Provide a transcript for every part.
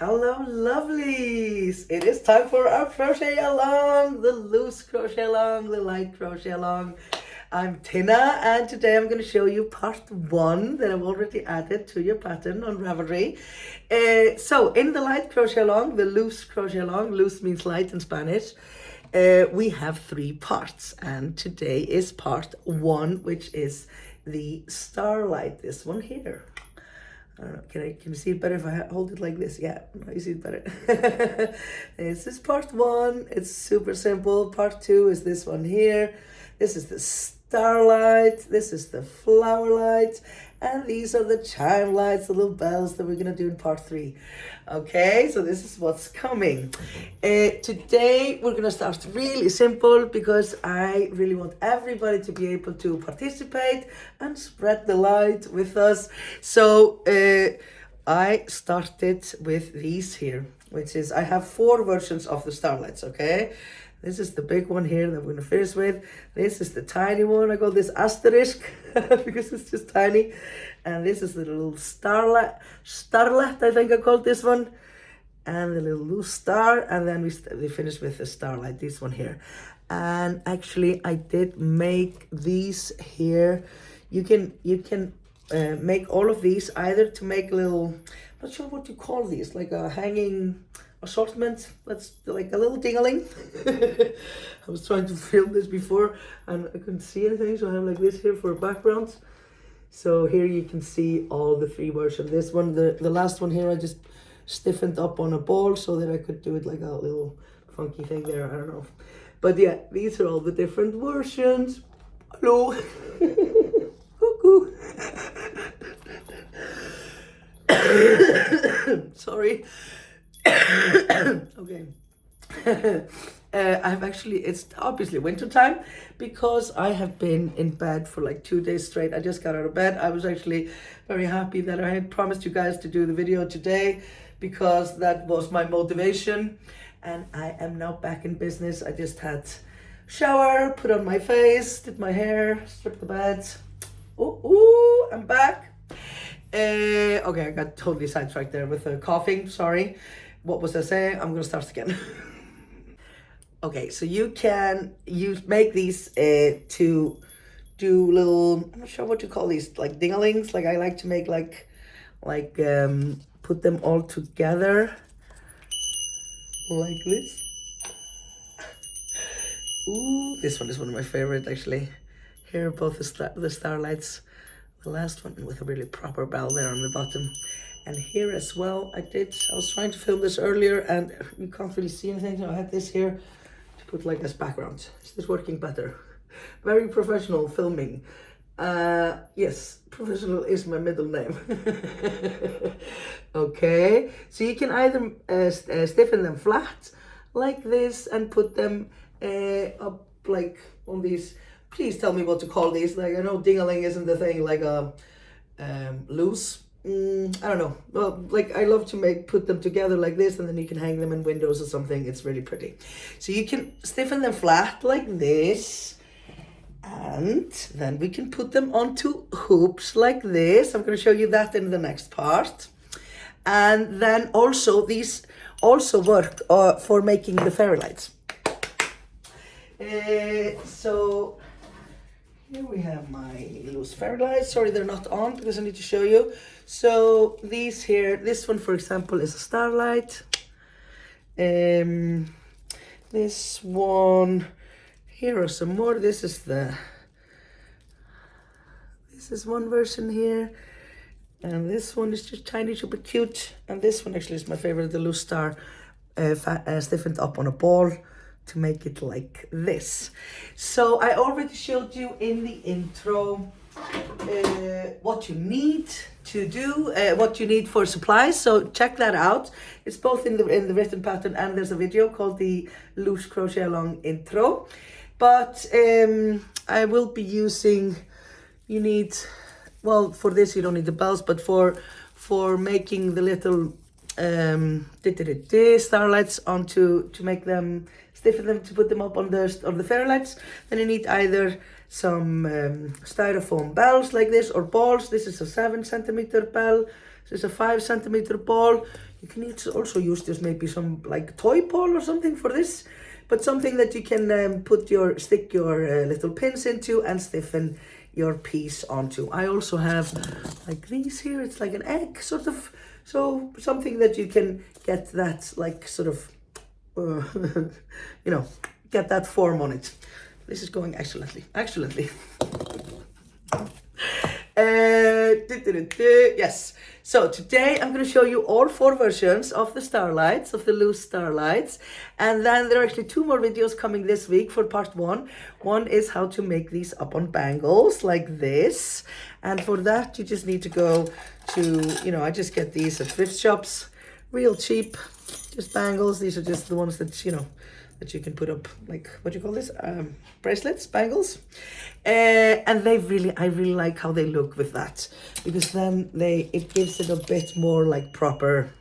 Hello lovelies! It is time for our crochet along, the loose crochet along, the light crochet along. I'm Tina and today I'm going to show you part 1 that I've already added to your pattern on Ravelry. So in the light crochet along, the loose crochet along, loose means light in Spanish, we have 3 parts and today is part 1, which is the Starlight, this one here. I don't know, can you see it better if I hold it like this? Yeah, you see it better. This is part 1. It's super simple. Part 2 is this one here. This is the Starlight. This is the flower light. And these are the chime lights, the little bells that we're going to do in part 3. Okay, so this is what's coming. Today we're going to start really simple because I really want everybody to be able to participate and spread the light with us. So I started with these here, which is, I have 4 versions of the Starlights, okay? This is the big one here that we're going to finish with. This is the tiny one. I call this Asterisk because it's just tiny. And this is the little Starlet, I think I called this one. And the little LUZ star. And then we finish with the Starlight, this one here. And actually I did make these here. You can make all of these either to make a little, I'm not sure what you call these, like a hanging assortment. That's like a little dingling. I was trying to film this before and I couldn't see anything, so I have like this here for background. So here you can see all the 3 versions. This one, the last one here, I just stiffened up on a ball so that I could do it like a little funky thing there. I don't know, but yeah, these are all the different versions. Hello. Cuckoo. Sorry. Okay. I've actually, it's obviously winter time because I have been in bed for like 2 days straight. I just got out of bed. I was actually very happy that I had promised you guys to do the video today because that was my motivation, and I am now back in business. I just had shower, put on my face, did my hair, stripped the bed. Ooh, I'm back. Okay, I got totally sidetracked there with the coughing, sorry. What was I saying? I'm gonna start again. Okay, so you make these to do little, I'm not sure what you call these, like dinglings. Like I like to make put them all together like this. Ooh, this one is one of my favorite actually. Here are both the Starlights. The last one with a really proper bell there on the bottom. And here as well, I was trying to film this earlier and you can't really see anything, so I had this here to put like as background. Is this working better? Very professional filming. Yes, professional is my middle name. Okay, so you can either stiffen them flat like this and put them up like on these. Please tell me what to call these. Like, I know dingling isn't the thing, like a loose. I don't know. Well, like I love to put them together like this, and then you can hang them in windows or something. It's really pretty. So you can stiffen them flat like this, and then we can put them onto hoops like this. I'm going to show you that in the next part. And then also these also work for making the fairy lights. So here we have my loose fairy lights. Sorry, they're not on because I need to show you. So these here, this one for example is a Starlight. This one, here are some more. This is one version here. And this one is just tiny, super cute. And this one actually is my favorite, the LUZ Star, stiffened up on a ball to make it like this. So I already showed you in the intro what you need to do, what you need for supplies, so check that out. It's both in the written pattern and there's a video called the Loose Crochet Along intro. But I will be using, you need, well, for this you don't need the bells, but for making the little starlights onto, to make them, stiffen them, to put them up on the fairy lights, then you need either some styrofoam bells like this or balls. This is a 7 centimeter bell, There's a 5 centimeter ball. You can also use this, maybe some like toy ball or something for this, but something that you can stick your little pins into and stiffen your piece onto. I also have like these here. It's like an egg sort of, so something that you can get that like sort of you know, get that form on it. This is going excellently. Yes, so today I'm going to show you all 4 versions of the Starlights, of the LUZ Starlights, and then there are actually 2 more videos coming this week for part 1. One is how to make these up on bangles like this, and for that you just need to go to, I just get these at thrift shops, real cheap, just bangles. These are just the ones that, that you can put up, like, what do you call this? Bracelets, bangles. And I really like how they look with that, because then it gives it a bit more like proper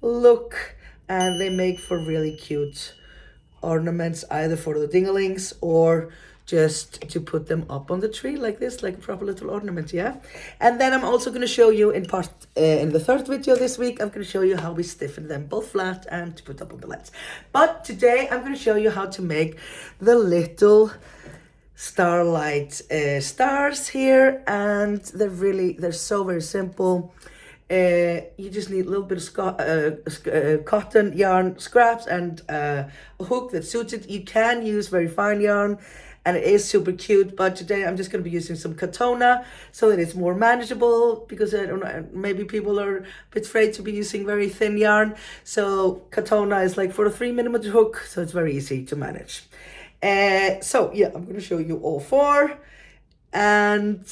look, and they make for really cute ornaments, either for the dinglings or just to put them up on the tree like this, like a proper little ornament, yeah? And then I'm also going to show you in the 3rd video this week, I'm going to show you how we stiffen them both flat and to put up on the lights. But today I'm going to show you how to make the little Starlight stars here, and they're so very simple. You just need a little bit of cotton yarn scraps and a hook that suits it. You can use very fine yarn, and it is super cute, but today I'm just going to be using some Katona so that it's more manageable, because I don't know, maybe people are a bit afraid to be using very thin yarn. So Katona is like for a 3mm hook, so it's very easy to manage. So yeah, I'm going to show you all 4. And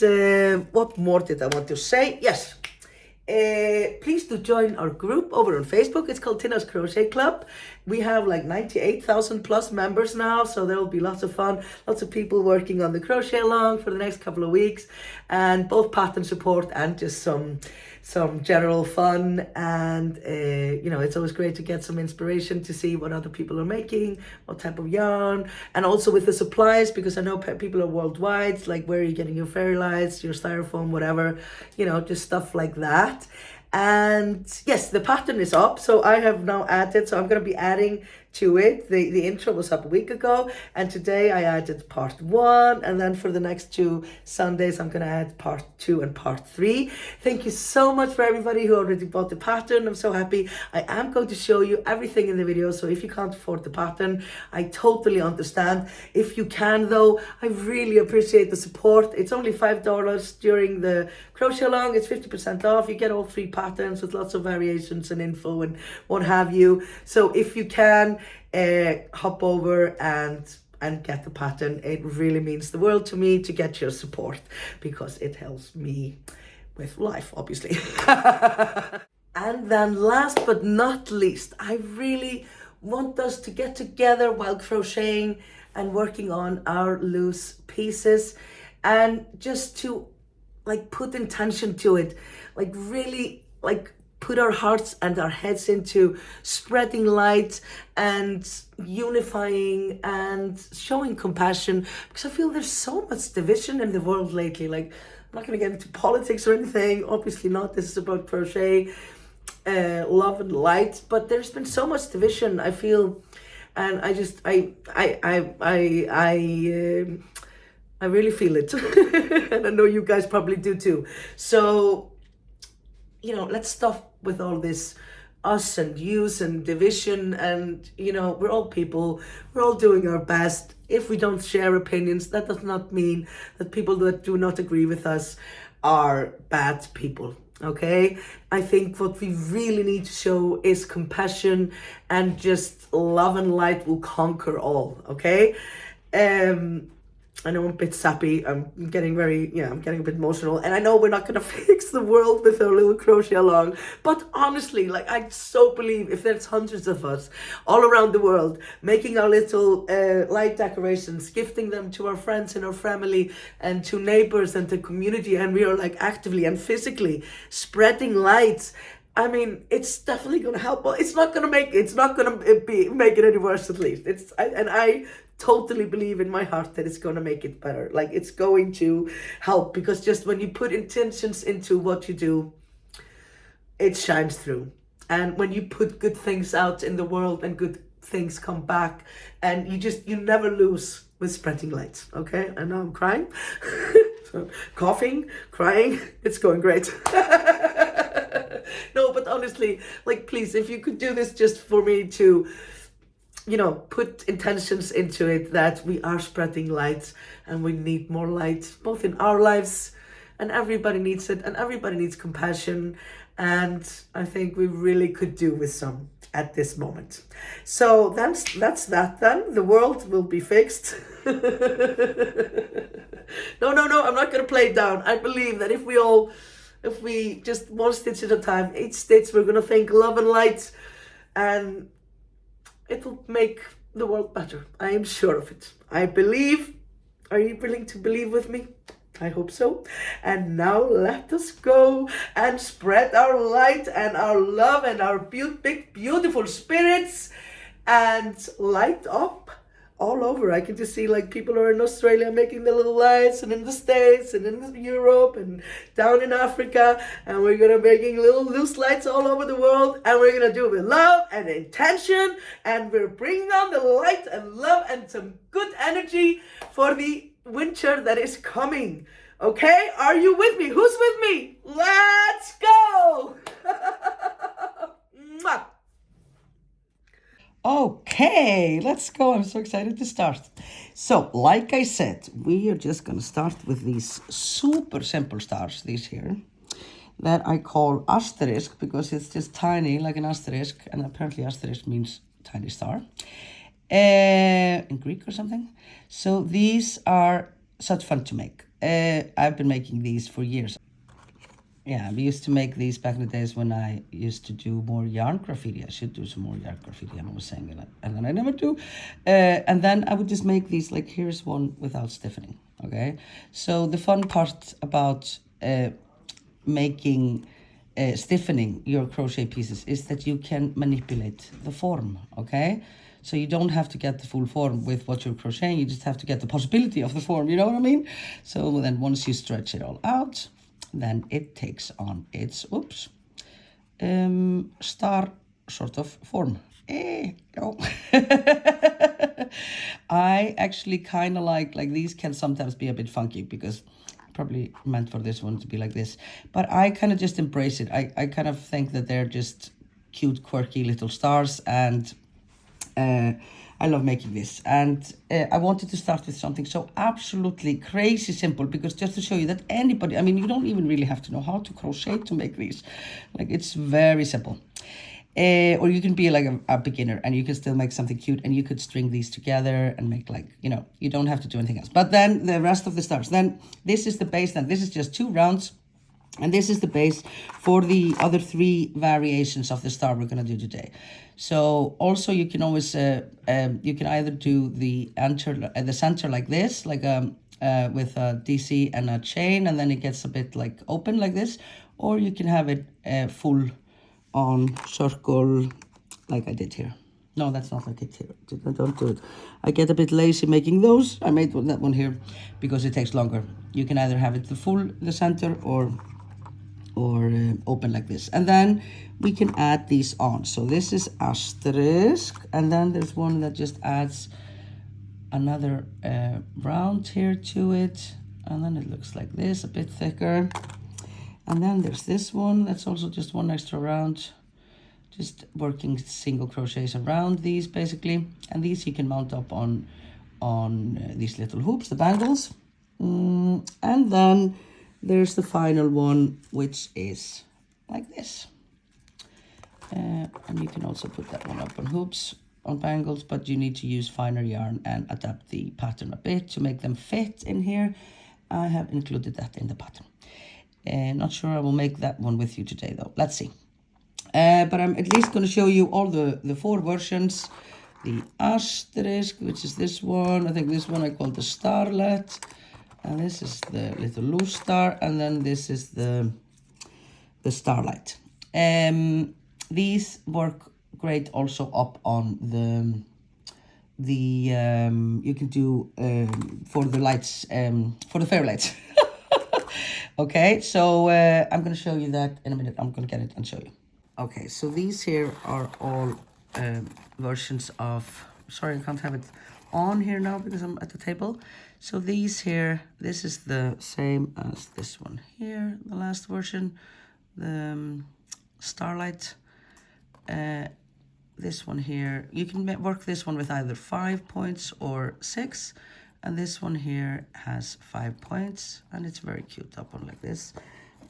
what more did I want to say? Yes. Please do join our group over on Facebook. It's called Tina's Crochet Club. We have like 98,000 plus members now, so there will be lots of fun, lots of people working on the crochet along for the next couple of weeks, and both pattern support and just some general fun. And it's always great to get some inspiration to see what other people are making, what type of yarn, and also with the supplies, because I know people are worldwide, like where are you getting your fairy lights, your styrofoam, whatever, just stuff like that. And yes, the pattern is up, so I have now added, so I'm going to be adding to it. The intro was up a week ago, and today I added part 1, and then for the next 2 Sundays I'm going to add part 2 and part 3. Thank you so much for everybody who already bought the pattern. I'm so happy. I am going to show you everything in the video, so if you can't afford the pattern, I totally understand. If you can though, I really appreciate the support. It's only $5 during the crochet along. It's 50% off. You get all 3 patterns with lots of variations and info and what have you. So if you can, hop over and get the pattern. It really means the world to me to get your support, because it helps me with life, obviously. And then last but not least, I really want us to get together while crocheting and working on our loose pieces, and just to like put intention to it, like really like put our hearts and our heads into spreading light and unifying and showing compassion, because I feel there's so much division in the world lately. Like, I'm not going to get into politics or anything, obviously not. This is about crochet, love and light, but there's been so much division, I feel, and I just I really feel it. And I know you guys probably do too. So let's stop with all this us and yous and division, and we're all people, we're all doing our best. If we don't share opinions, that does not mean that people that do not agree with us are bad people, okay? I think what we really need to show is compassion, and just love and light will conquer all, okay? I know I'm a bit sappy, I'm getting a bit emotional, and I know we're not going to fix the world with our little crochet along, but honestly, like, I so believe if there's hundreds of us all around the world making our little light decorations, gifting them to our friends and our family and to neighbors and to community, and we are like actively and physically spreading lights, I mean, it's definitely going to help. Well, it's not going to make it any worse, at least. I totally believe in my heart that it's going to make it better. Like, it's going to help, because just when you put intentions into what you do, it shines through. And when you put good things out in the world and good things come back, and you never lose with spreading lights. Okay, and now I'm crying. So, coughing, crying, it's going great. No, but honestly, like, please, if you could do this just for me to, you know, put intentions into it that we are spreading light and we need more light both in our lives, and everybody needs it, and everybody needs compassion, and I think we really could do with some at this moment. So that's that then. The world will be fixed. No, I'm not gonna play it down. I believe that if we just one stitch at a time, each stitch we're gonna think love and light, and it will make the world better. I am sure of it. I believe. Are you willing to believe with me? I hope so. And now let us go and spread our light and our love and our big, beautiful spirits and light up all over. I can just see like people are in Australia making the little lights, and in the States and in Europe and down in Africa, and we're gonna making little loose lights all over the world, and we're gonna do it with love and intention, and we're bringing on the light and love and some good energy for the winter that is coming. Okay, are you with me? Who's with me? Let's go. Mwah. Okay, let's go. I'm so excited to start. So, like I said, we are just going to start with these super simple stars, these here, that I call Asterisk because it's just tiny, like an asterisk, and apparently asterisk means tiny star in Greek or something. So these are such fun to make. I've been making these for years. Yeah, we used to make these back in the days when I used to do more yarn graffiti. I should do some more yarn graffiti, I was saying that, and then I never do. And then I would just make these, like here's one without stiffening, okay? So the fun part about making stiffening your crochet pieces is that you can manipulate the form, okay? So you don't have to get the full form with what you're crocheting, you just have to get the possibility of the form, you know what I mean? So then once you stretch it all out, then it takes on its, star sort of form. No. I actually kind of like these can sometimes be a bit funky because probably meant for this one to be like this, but I kind of just embrace it. I kind of think that they're just cute, quirky little stars, and I love making this, and I wanted to start with something so absolutely crazy simple, because just to show you that anybody, I mean, you don't even really have to know how to crochet to make these. Like, it's very simple. Or you can be like a beginner and you can still make something cute, and you could string these together and make, like, you know, you don't have to do anything else. But then the rest of the stars, then this is the base, then this is just 2 rounds. And this is the base for the other 3 variations of the star we're going to do today. So also you can always, you can either do the center like this, like with a DC and a chain, and then it gets a bit like open like this. Or you can have it full on circle like I did here. No, that's not like it here. Don't do it. I get a bit lazy making those. I made that one here because it takes longer. You can either have it the center or open like this, and then we can add these on. So this is asterisk, and then there's one that just adds another round here to it, and then it looks like this, a bit thicker. And then there's this one that's also just 1 extra round, just working single crochets around these basically. And these you can mount up on these little hoops, the bangles. And then there's the final one, which is like this. And you can also put that one up on hoops, on bangles, but you need to use finer yarn and adapt the pattern a bit to make them fit in here. I have included that in the pattern. Not sure I will make that one with you today though. Let's see. But I'm at least going to show you all the 4 versions. The asterisk, which is this one. I think this one I call the Starlet. And this is the little LUZ star, and then this is the Starlight. These work great also up on the you can do for the lights, for the fairy lights. Okay, so I'm going to show you that in a minute. I'm going to get it and show you. Okay, so these here are all versions of, sorry, I can't have it on here now because I'm at the table. So these here, this is the same as this one here, the last version, the Starlight. This one here, you can work this one with either 5 points or 6. And this one here has 5 points and it's very cute up on like this.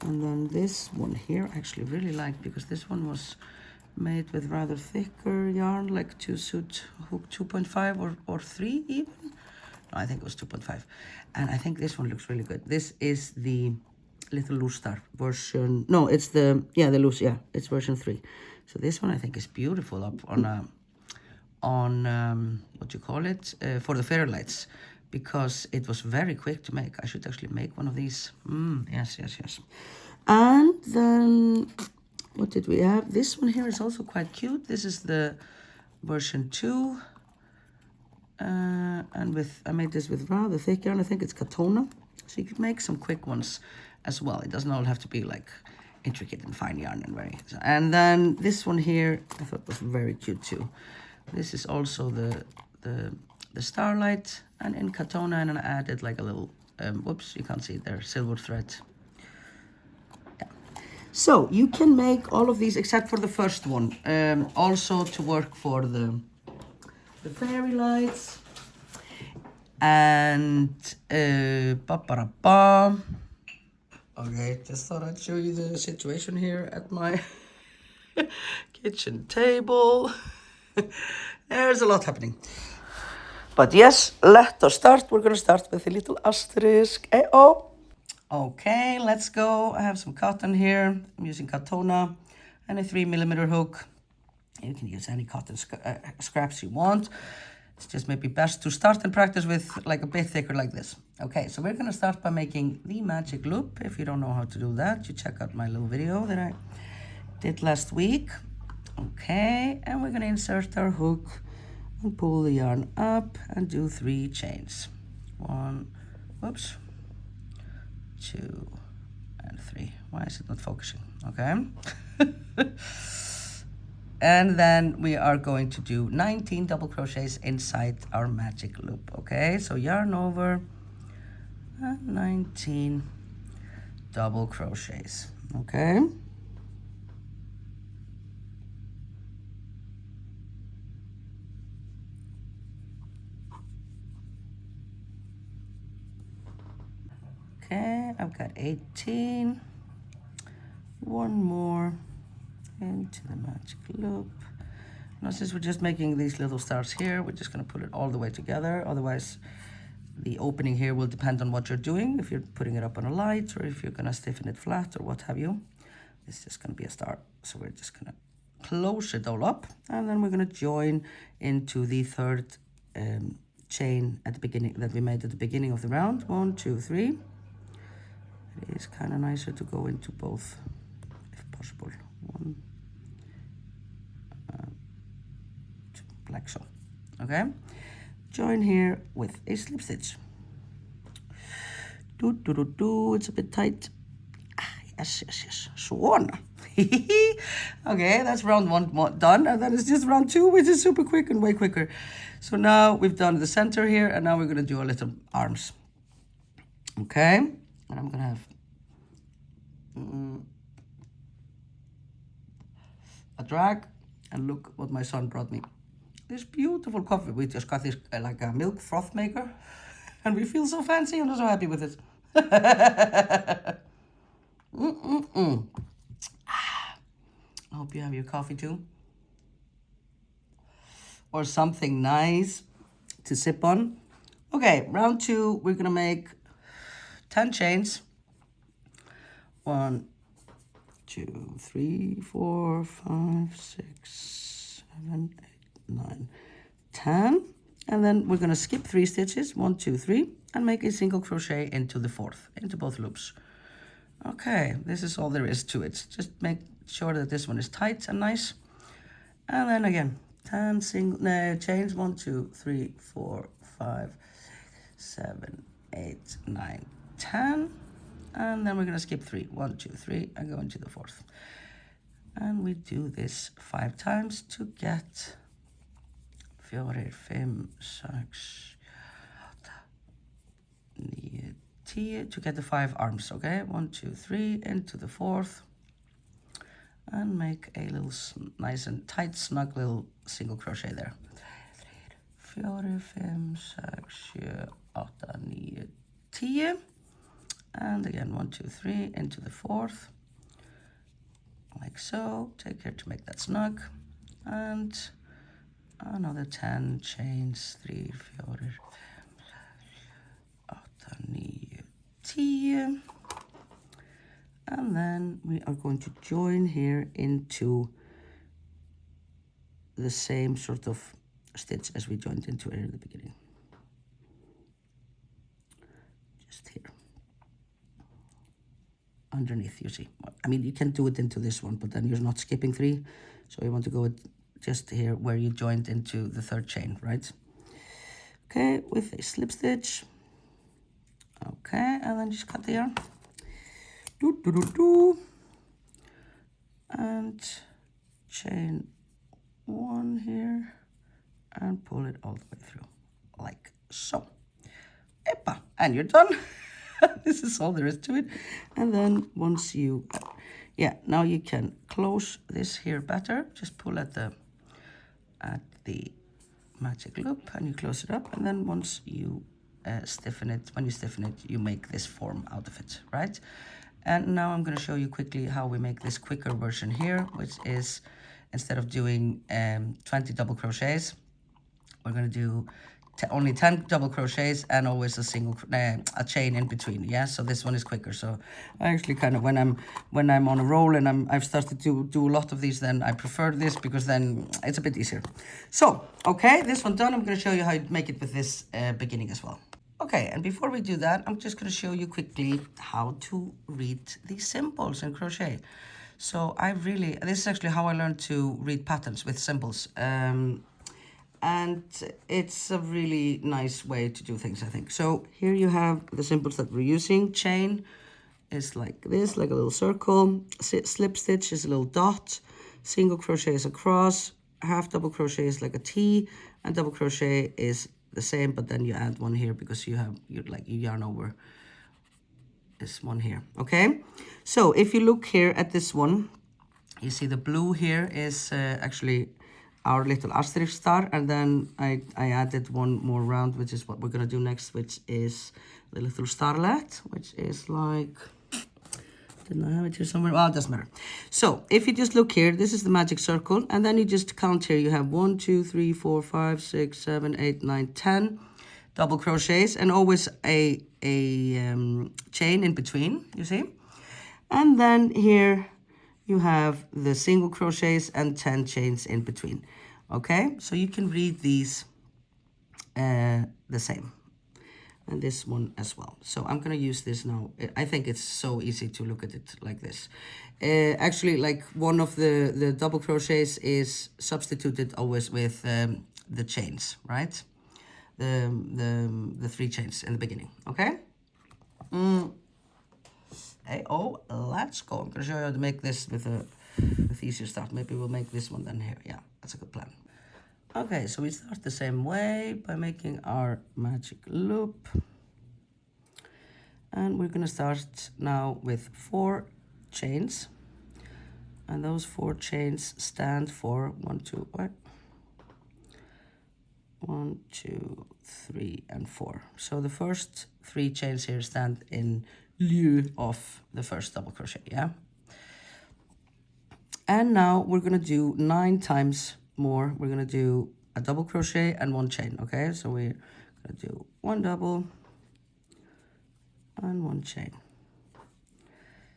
And then this one here I actually really like because this one was made with rather thicker yarn, like to suit hook 2.5 or 3 even. No, I think it was 2.5. And I think this one looks really good. This is the little LUZ Star version. No, it's the, yeah, the LUZ, yeah, it's version 3. So this one I think is beautiful up on what do you call it, for the fairy lights, because it was very quick to make. I should actually make one of these. Yes. And then what did we have? This one here is also quite cute. This is the version 2. And I made this with rather thick yarn. I think it's Katona. So you could make some quick ones as well. It doesn't all have to be like intricate and fine yarn and very. And then this one here I thought was very cute too. This is also the Starlight, and in Katona, and I added like a little whoops, you can't see it there, silver thread. Yeah. So you can make all of these except for the first one, also to work for the fairy lights. And okay, just thought I'd show you the situation here at my kitchen table. There's a lot happening. But yes, let us start. We're going to start with a little asterisk. Okay, let's go. I have some cotton here. I'm using Katona and a 3mm hook. You can use any cotton scraps you want. It's just maybe best to start and practice with like a bit thicker like this. Okay, so we're going to start by making the magic loop. If you don't know how to do that, you check out my little video that I did last week. Okay, and we're going to insert our hook and pull the yarn up and do 3 chains. 1, whoops, 2, and 3. Why is it not focusing? Okay. And then we are going to do 19 double crochets inside our magic loop. Okay, so yarn over and 19 double crochets. Okay. Okay, I've got 18. One more into the magic loop. Now, since we're just making these little stars here, we're just going to put it all the way together. Otherwise, the opening here will depend on what you're doing. If you're putting it up on a light, or if you're going to stiffen it flat, or what have you. It's just going to be a star. So we're just going to close it all up, and then we're going to join into the third chain at the beginning that we made at the beginning of the round. 1, 2, 3. It is kind of nicer to go into both, if possible. 1, 2, like so. Okay. Join here with a slip stitch. It's a bit tight. Yes. Swan. Okay, that's round 1 done, and then it's just round 2, which is super quick and way quicker. So now we've done the center here, and now we're going to do a little arms. Okay, and I'm going to have a drag, and look what my son brought me. This beautiful coffee. We just got this like a milk froth maker, and we feel so fancy. I'm so happy with it. I hope you have your coffee too, or something nice to sip on. Okay, round 2, we're gonna make 10 chains. 1, 2, 3, 4, 5, 6, 7, 8, 9, 10. And then we're gonna skip 3 stitches, 1, 2, 3, and make a single crochet into the 4th, into both loops. Okay, this is all there is to it. Just make sure that this one is tight and nice. And then again, 10 chains, 1, 2, 3, 4, 5, 7, 8, 9, 10. and then we're going to skip 3. 1, 2, 3, and go into the 4th. And we do this 5 times to get 4, 5, 6, 8, 9, 10 to get the 5 arms. Okay, 1, 2, 3 into the 4th, and make a little nice and tight, snug little single crochet there. 4, 5, 6, 7, 8, 9, 10, and again 1, 2, 3 into the 4th, like so. Take care to make that snug, and another 10 chains. 3, 4, 8, 9, 10, and then we are going to join here into the same sort of stitch as we joined into it in the beginning. Just here. Underneath, you see. I mean, you can do it into this one, but then you're not skipping 3. So you want to go just here where you joined into the 3rd chain, right? Okay, with a slip stitch. Okay, and then just cut the yarn. And chain 1 here, and pull it all the way through, like so. Epa, and you're done. This is all there is to it. And then once you, now you can close this here better. Just pull at the magic loop, and you close it up. And then once you stiffen it, you make this form out of it, right? And now I'm going to show you quickly how we make this quicker version here, which is, instead of doing 20 double crochets, we're going to do only 10 double crochets and always a single a chain in between. Yeah, so this one is quicker. So I actually kind of, when I'm on a roll and I've started to do a lot of these, then I prefer this because then it's a bit easier. So okay, this one done. I'm going to show you how you make it with this beginning as well. Okay, and before we do that, I'm just going to show you quickly how to read these symbols in crochet. So this is actually how I learned to read patterns with symbols. And it's a really nice way to do things, I think. So here you have the symbols that we're using. Chain is like this, like a little circle. Slip stitch is a little dot. Single crochet is a cross. Half double crochet is like a T. And double crochet is the same, but then you add one here because you yarn over this one here. Okay, so if you look here at this one, you see the blue here is actually our little Asterisk star, and then I added one more round, which is what we're gonna do next, which is the little Starlet, which is like, didn't I have it here somewhere? Well, it doesn't matter. So if you just look here, this is the magic circle, and then you just count here. You have 1, 2, 3, 4, 5, 6, 7, 8, 9, 10 double crochets, and always a chain in between, you see. And then here you have the single crochets and 10 chains in between. Okay, so you can read these the same, and this one as well. So I'm gonna use this now. I think it's so easy to look at it like this. Actually, like one of the double crochets is substituted always with the chains, right? The 3 chains in the beginning. Okay. Hey, let's go. I'm gonna show you how to make this with easier stuff. Maybe we'll make this one then here. Yeah, that's a good plan. Okay, so we start the same way by making our magic loop. And we're gonna start now with 4 chains. And those 4 chains stand for 1, 2, 3, and 4. So the first 3 chains here stand in lieu of the first double crochet, yeah? And now we're gonna do 9 times more. We're gonna do a double crochet and 1 chain, okay? So we're gonna do 1 double and 1 chain.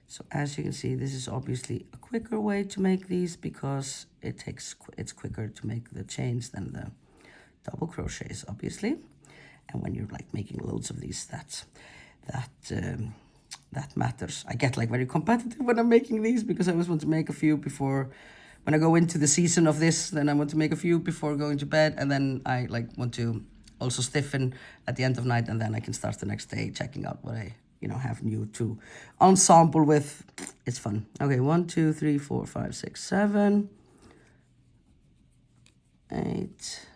So as you can see, this is obviously a quicker way to make these because it's quicker to make the chains than the double crochets, obviously. And when you're like making loads of these, that matters. I get like very competitive when I'm making these because I always want to make a few before, when I go into the season of this, then I want to make a few before going to bed, and then I like want to also stiffen at the end of night, and then I can start the next day checking out what I you know, have new to ensemble with. It's fun. Okay, 1, 2, 3, 4, 5, 6, 7, 8,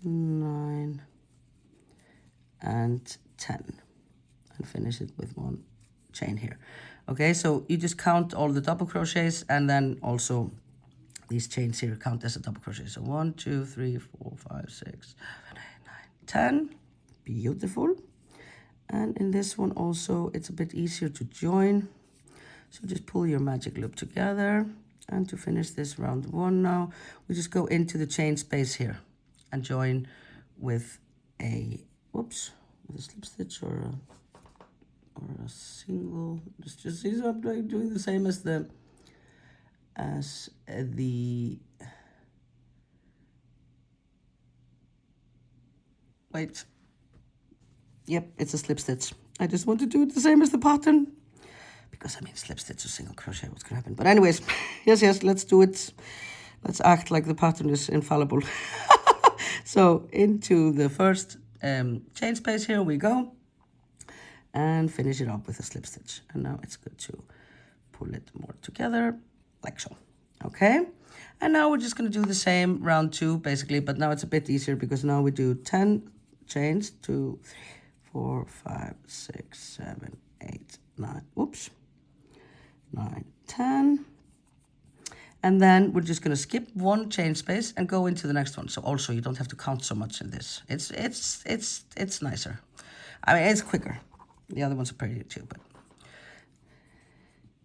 9, and 10, and finish it with 1 chain here. Okay, so you just count all the double crochets, and then also these chains here count as a double crochet. So 1, 2, 3, 4, 5, 6, 7, 8, 9, 10. Beautiful. And in this one also, it's a bit easier to join. So just pull your magic loop together. And to finish this round 1 now, we just go into the chain space here and join with a, whoops, with a slip stitch or a single. Just see, I'm doing the same as the wait. Yep, it's a slip stitch. I just want to do it the same as the pattern, because I mean, slip stitch or single crochet, what's gonna happen? But anyways, yes, let's do it. Let's act like the pattern is infallible. So into the first chain space, here we go, and finish it up with a slip stitch. And now it's good to pull it more together, like so. Okay, and now we're just gonna do the same round 2, basically, but now it's a bit easier because now we do 10 chains, 2, 3, 4, 5, 6, 7, 8, 9, whoops, 9, 10. And then we're just gonna skip 1 chain space and go into the next one. So also you don't have to count so much in this. It's nicer. I mean, it's quicker. The other ones are pretty too, but.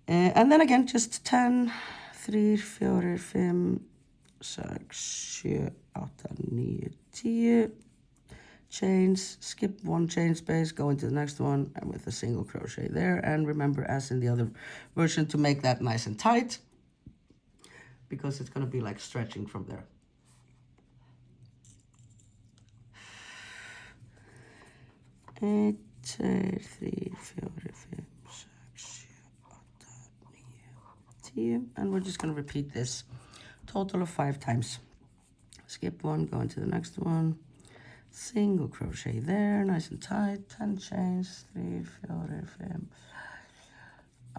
And then again, just 10, 3, 4, 5, 6, 7, 8, 9, 10. Chains, skip 1 chain space, go into the next one, and with a single crochet there. And remember, as in the other version, to make that nice and tight, because it's going to be like stretching from there. Eight, 3, 4, 5, 6, 8, 9, 10. And we're just going to repeat this total of 5 times. Skip 1, go into the next one. Single crochet there, nice and tight, 10 chains, 3, 4, 5,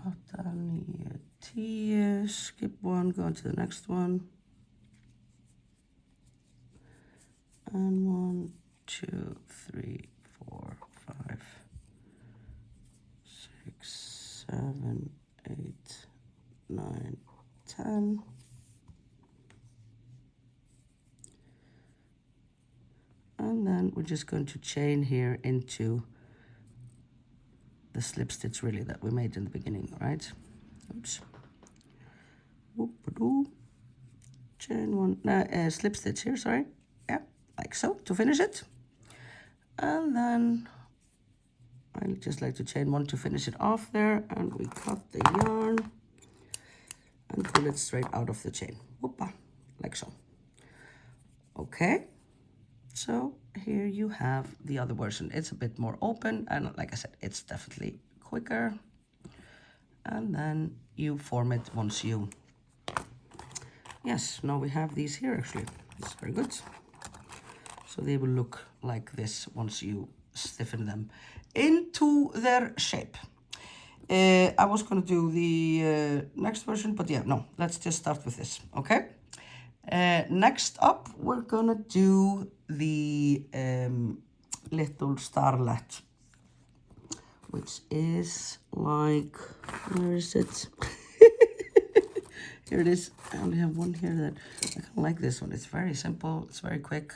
8, 9, 10, skip 1, go into the next one, and 1, 2, 3, 4, 5, 6, 7, 8, 9, 10. And then we're just going to chain here into the slip stitch really that we made in the beginning, right? Oops. Whoop-a-doo. Chain 1, slip stitch here, sorry. Yeah, like so, to finish it. And then I just like to chain 1 to finish it off there, and we cut the yarn and pull it straight out of the chain. Whoopa, like so. Okay. So here you have the other version. It's a bit more open, and like I said, it's definitely quicker. And then you form it once you, yes, now we have these here actually. It's very good. So they will look like this once you stiffen them into their shape. I was going to do the next version, but yeah, no, let's just start with this, okay? Next up, we're gonna do the little Starlet, which is like, where is it? Here it is. I only have one here that I kind of like this one. It's very simple, it's very quick,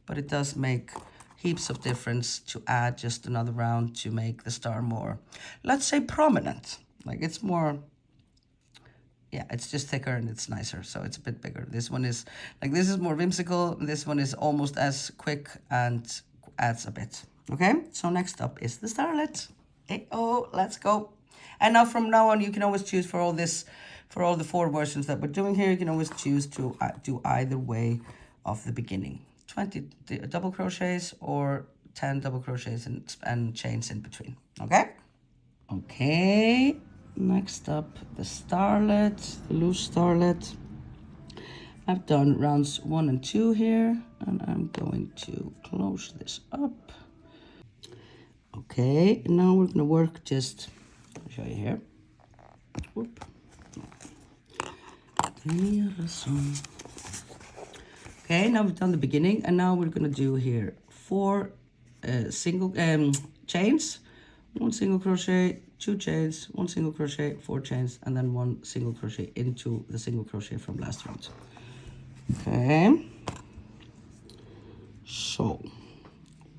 but it does make heaps of difference to add just another round to make the star more, let's say, prominent. Like it's more, yeah, it's just thicker and it's nicer, so it's a bit bigger. This one is, like, this is more whimsical. This one is almost as quick and adds a bit. Okay, so next up is the Starlet. Hey, oh, let's go. And now from now on, you can always choose for all this, for all the 4 versions that we're doing here, you can always choose to do either way of the beginning. 20 double crochets or 10 double crochets and chains in between, okay? Okay. Next up, the Starlet, the LUZ Starlet. I've done rounds 1 and 2 here, and I'm going to close this up. Okay, and now we're gonna work just, I'll show you here. Whoop. Okay, now we've done the beginning, and now we're gonna do here 4 single chains, 1 single crochet, 2 chains, 1 single crochet, 4 chains, and then 1 single crochet into the single crochet from last round. Okay, so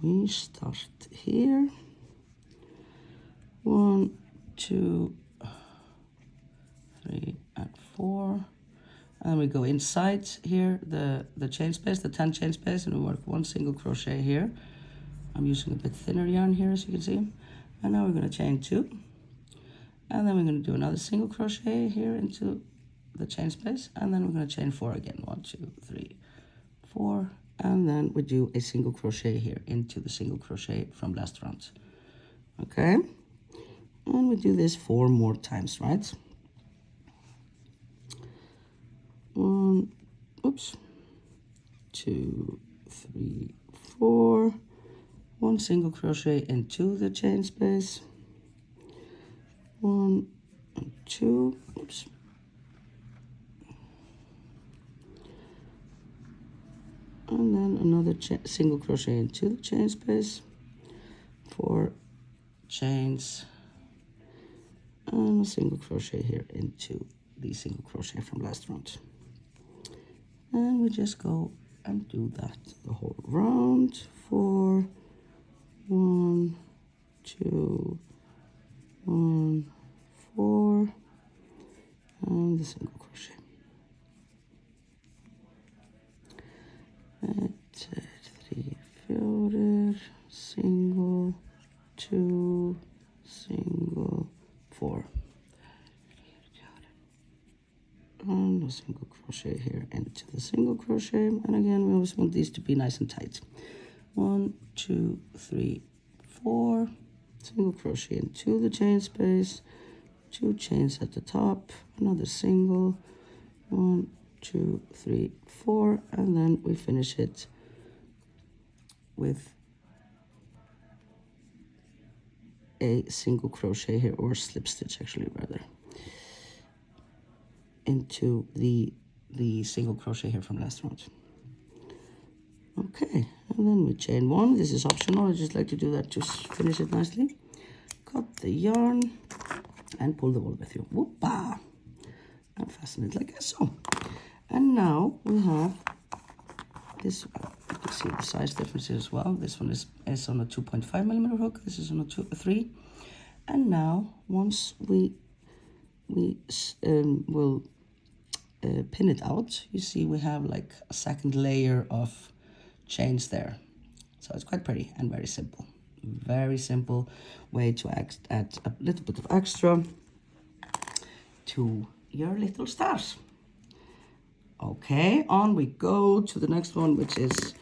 we start here. 1, 2, 3, and 4. And we go inside here, the chain space, the 10 chain space, and we work 1 single crochet here. I'm using a bit thinner yarn here, as you can see. And now we're going to chain 2. And then we're going to do another single crochet here into the chain space. And then we're going to chain 4 again. 1, 2, 3, 4. And then we do a single crochet here into the single crochet from last round. Okay? And we do this 4 more times, right? 1, oops, 2, 3, 4, 1 single crochet into the chain space, 1 and 2, oops, and then another single crochet into the chain space, 4 chains, and a single crochet here into the single crochet from last round. And we just go and do that the whole round. 4, 1, 2, 1, 4, and the single crochet. 3, 4, single, 2, single, 4. And a single crochet here into the single crochet, and again we always want these to be nice and tight. 1, 2, 3, 4, single crochet into the chain space, 2 chains at the top, another single, 1, 2, 3, 4, and then we finish it with a single crochet here, or slip stitch actually rather, into the single crochet here from last round. Okay, and then we chain 1. This is optional, I just like to do that to finish it nicely. Cut the yarn and pull the wool with you. Whoopa! And fasten it like so. And now we have this. You can see the size differences as well. This one is on a 2.5mm hook. This is on a 3. And now once we will pin it out, you see we have like a second layer of chains there. So it's quite pretty and very simple. Very simple way to add a little bit of extra to your little stars. Okay, on we go to the next one, which is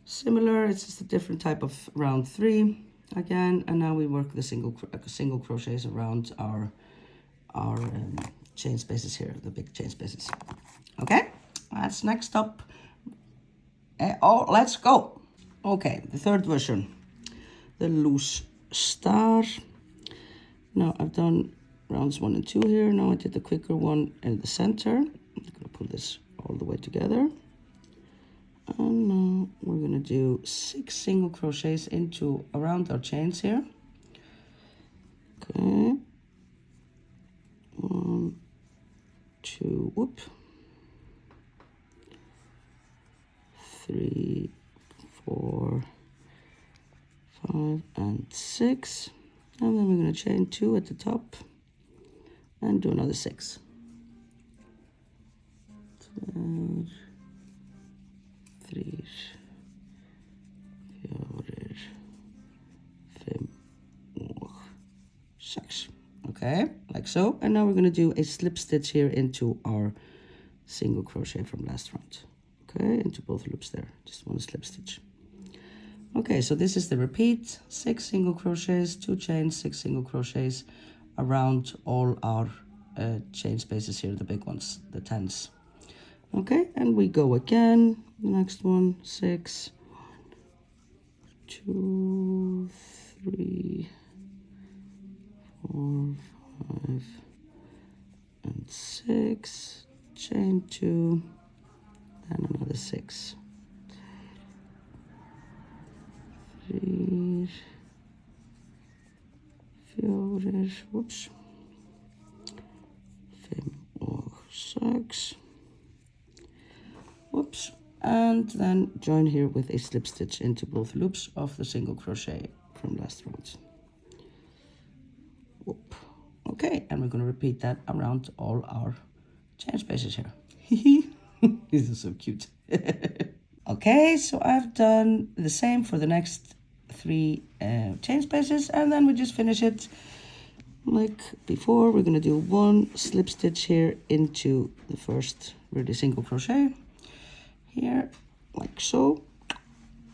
similar. It's just a different type of round 3 again, and now we work the single crochets around our chain spaces here, the big chain spaces. Okay, that's next up. Oh, let's go. Okay, the third version, the LUZ Star. Now I've done rounds 1 and 2 here. Now I did the quicker one in the center. I'm gonna pull this all the way together. And now we're gonna do 6 single crochets into around our chains here. Okay. 1, 2, whoop. 3, 4, 5, and 6. And then we're going to chain 2 at the top and do another 6. 2, 3, 4, 5, 6. Okay, like so. And now we're going to do a slip stitch here into our single crochet from last round. Okay, into both loops there, just one slip stitch. Okay, so this is the repeat: 6 single crochets, 2 chains, 6 single crochets around all our chain spaces here, the big ones, the 10s. Okay, and we go again. The next one, 6, 1, 2, 3, 4, 5, and 6, chain 2, then another 6, 3, 4, whoops, 5 og 6, whoops, and then join here with a slip stitch into both loops of the single crochet from last round. Whoop. Okay, and we're going to repeat that around all our chain spaces here. This is so cute. Okay, so I've done the same for the next 3 chain spaces, and then we just finish it like before. We're going to do 1 slip stitch here into the first really single crochet here, like so,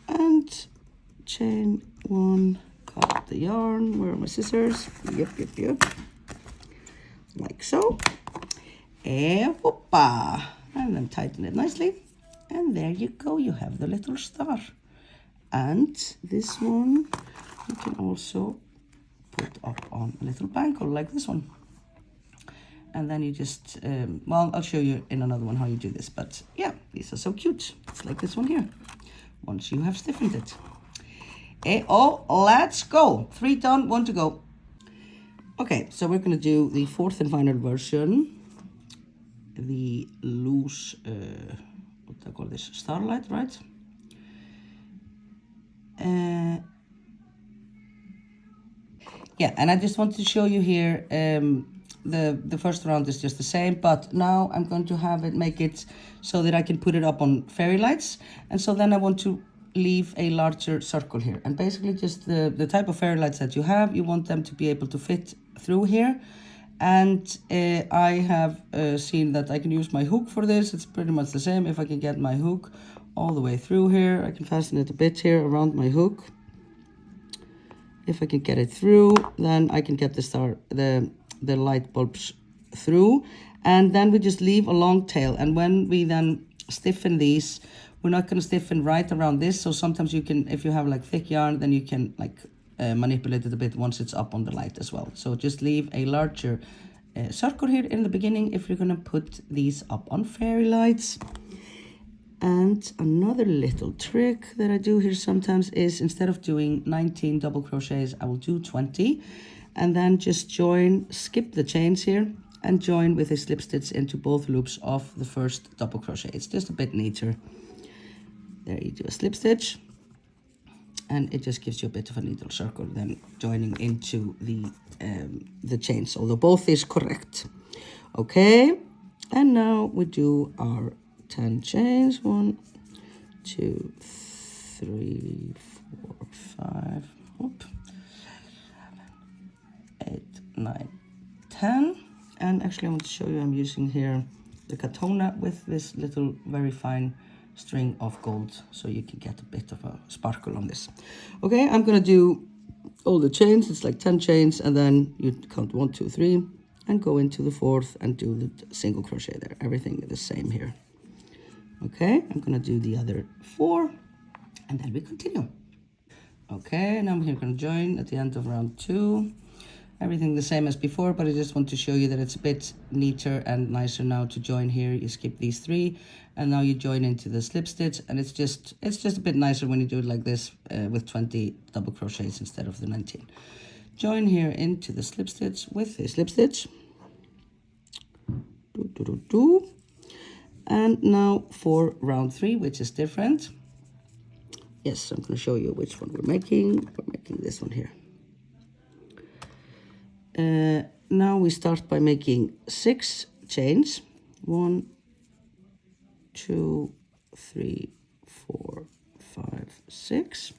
and chain 1, cut the yarn. Where are my scissors? Yep, like so, and whoopa, and then tighten it nicely, and there you go, you have the little star. And this one you can also put up on a little bangle like this one, and then you just well, I'll show you in another one how you do this, but yeah, these are so cute. It's like this one here once you have stiffened it. Oh, let's go. 3 done, 1 to go. Okay, so we're going to do the 4th and final version, the LUZ what do I call this, Starlight, right? Yeah, and I just want to show you here, the first round is just the same, but now I'm going to have it, make it so that I can put it up on fairy lights, and so then I want to leave a larger circle here, and basically just the type of fairy lights that you have, you want them to be able to fit through here. And I have seen that I can use my hook for this. It's pretty much the same. If I can get my hook all the way through here, I can fasten it a bit here around my hook. If I can get it through, then I can get the light bulbs through, and then we just leave a long tail. And when we then stiffen these, we're not going to stiffen right around this, so sometimes you can, if you have like thick yarn, then you can like manipulate it a bit once it's up on the light as well. So just leave a larger circle here in the beginning if you're going to put these up on fairy lights. And another little trick that I do here sometimes is, instead of doing 19 double crochets, I will do 20, and then just join, skip the chains here, and join with a slip stitch into both loops of the first double crochet. It's just a bit neater. There you do a slip stitch, and it just gives you a bit of a needle circle, then joining into the chains, although both is correct. Okay, and now we do our 10 chains. 1, 2, 3, 4, 5, whoop, 7, 8, 9, 10. And actually I want to show you, I'm using here the katona with this little very fine string of gold, so you can get a bit of a sparkle on this. Okay, I'm gonna do all the chains. It's like 10 chains, and then you count 1, 2, 3 and go into the 4th and do the single crochet there. Everything is the same here. Okay, I'm gonna do the other 4, and then we continue. Okay, now we're gonna join at the end of round 2. Everything the same as before, but I just want to show you that it's a bit neater and nicer now to join here. You skip these 3, and now you join into the slip stitch, and it's just a bit nicer when you do it like this with 20 double crochets instead of the 19. Join here into the slip stitch with a slip stitch. And now for round 3, which is different. Yes, I'm going to show you which one we're making. We're making this one here. Now we start by making 6 chains. 1, 2, 3, 4, 5, 6.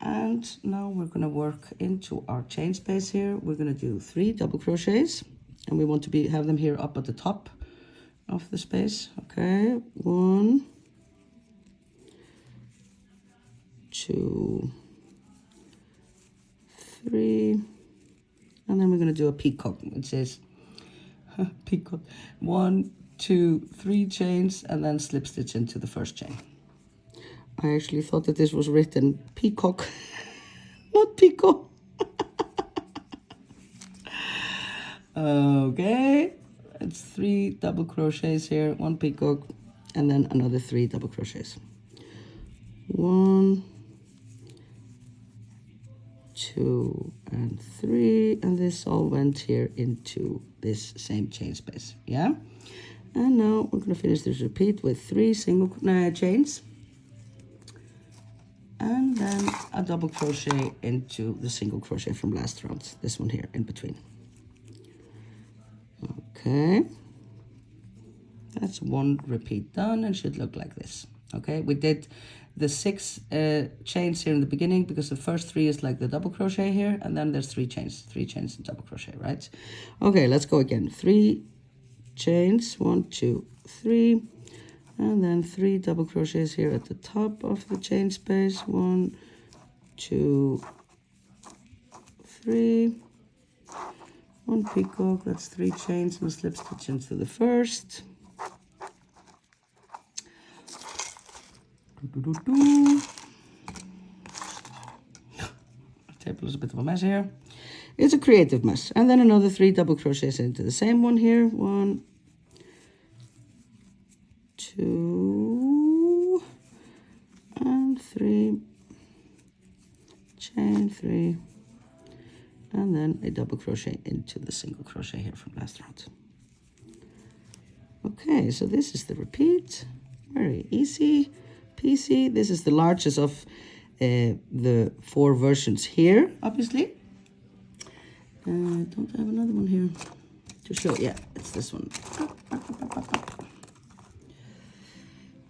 And now we're going to work into our chain space here. We're going to do 3 double crochets, and we want to have them here up at the top of the space. Okay, 1, 2, 3, and then we're going to do a peacock. It says peacock. 1, 2, 3 chains, and then slip stitch into the first chain. I actually thought that this was written peacock, not peacock. Okay, it's 3 double crochets here, 1 peacock, and then another 3 double crochets. 1, 2, and 3, and this all went here into this same chain space. Yeah, and now we're going to finish this repeat with 3 single chains, and then a double crochet into the single crochet from last round, this one here in between. Okay, that's 1 repeat done and should look like this. Okay, we did the 6 chains here in the beginning because the first 3 is like the double crochet here, and then there's 3 chains and double crochet, right? Okay, let's go again. 3 chains, 1, 2, 3, and then 3 double crochets here at the top of the chain space. 1, 2, 3, 1 peacock, that's 3 chains, and a slip stitch into the first. The table is a bit of a mess here. It's a creative mess. And then another 3 double crochets into the same one here. 1, 2, and 3, chain 3, and then a double crochet into the single crochet here from last round. Okay, so this is the repeat. Very easy peasy. This is the largest of the 4 versions here, obviously. Don't I have another one here to show? Yeah, it's this one.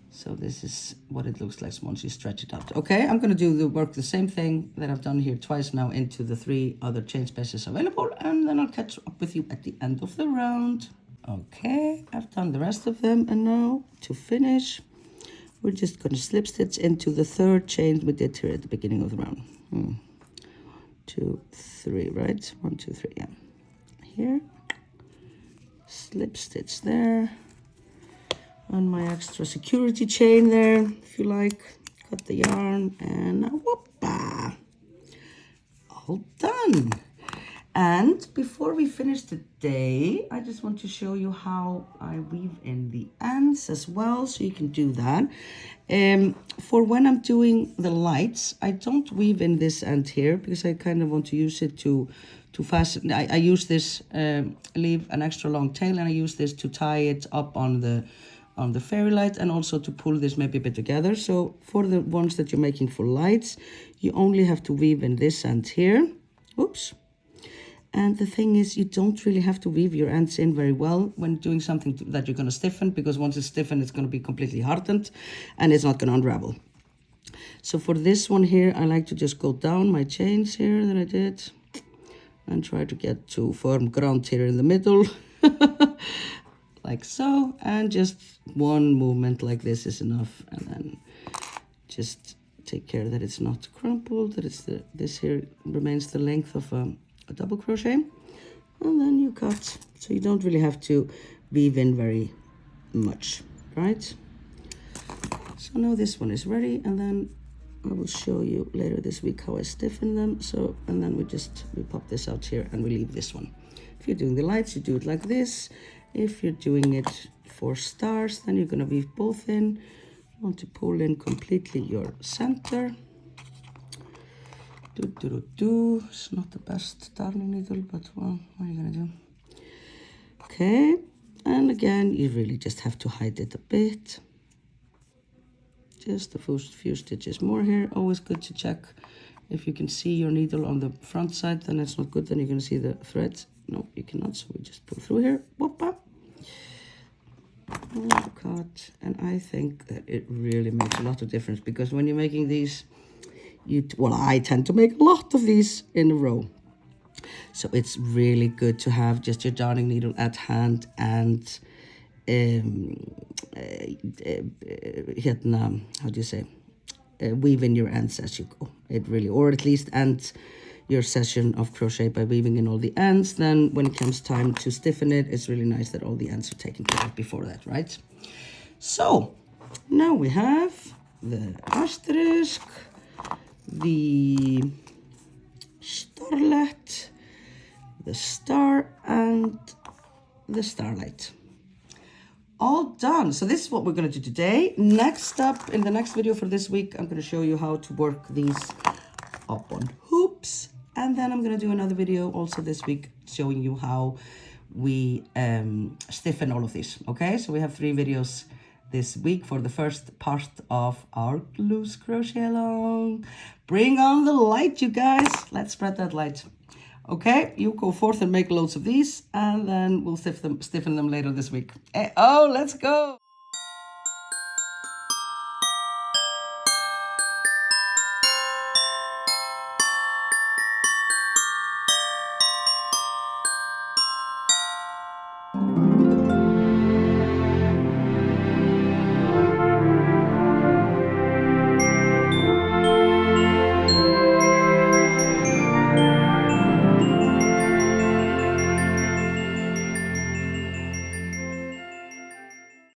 So this is what it looks like once you stretch it out. Okay, I'm going to do the same thing that I've done here twice now into the 3 other chain spaces available, and then I'll catch up with you at the end of the round. Okay, I've done the rest of them, and now to finish, we're just going to slip stitch into the 3rd chain we did here at the beginning of the round. 1, 2, 3, right? 1, 2, 3, yeah. Here, slip stitch there, on my extra security chain there, if you like. Cut the yarn, and whoop-a! All done. And before we finish today, I just want to show you how I weave in the ends as well, so you can do that. For when I'm doing the lights, I don't weave in this end here because I kind of want to use it to fasten. I use this, leave an extra long tail, and I use this to tie it up on the fairy light, and also to pull this maybe a bit together. So for the ones that you're making for lights, you only have to weave in this end here. Oops. And the thing is, you don't really have to weave your ends in very well when doing something that you're going to stiffen, because once it's stiffened, it's going to be completely hardened and it's not going to unravel. So for this one here, I like to just go down my chains here that I did and try to get to firm ground here in the middle. Like so, and just one movement like this is enough, and then just take care that it's not crumpled, that it's this here remains the length of a double crochet, and then you cut. So you don't really have to weave in very much, right? So now this one is ready, and then I will show you later this week how I stiffen them. So, and then we pop this out here and we leave this one. If you're doing the lights, you do it like this. If you're doing it for stars, then you're going to weave both in. You want to pull in completely your center. It's not the best darning needle, but well, what are you going to do? Okay, and again, you really just have to hide it a bit. Just a few stitches more here. Always good to check if you can see your needle on the front side, then it's not good, then you're going to see the threads. No, you cannot, so we just pull through here. Whoop-a. And cut. And I think that it really makes a lot of difference, because when you're making these, I tend to make a lot of these in a row. So it's really good to have just your darning needle at hand and weave in your ends as you go. It really, or at least end your session of crochet by weaving in all the ends. Then when it comes time to stiffen it, it's really nice that all the ends are taken care of before that, right? So now we have the Asterisk, the Starlet, the star and the Starlight. All done. So this is what we're going to do today. Next up, in the next video for this week, I'm going to show you how to work these up on hoops. And then I'm going to do another video also this week showing you how we stiffen all of these. Okay, so we have 3 videos this week for the first part of our LUZ crochet along. Bring on the light, you guys. Let's spread that light. Okay, you go forth and make loads of these, and then we'll stiffen them later this week. Oh, let's go.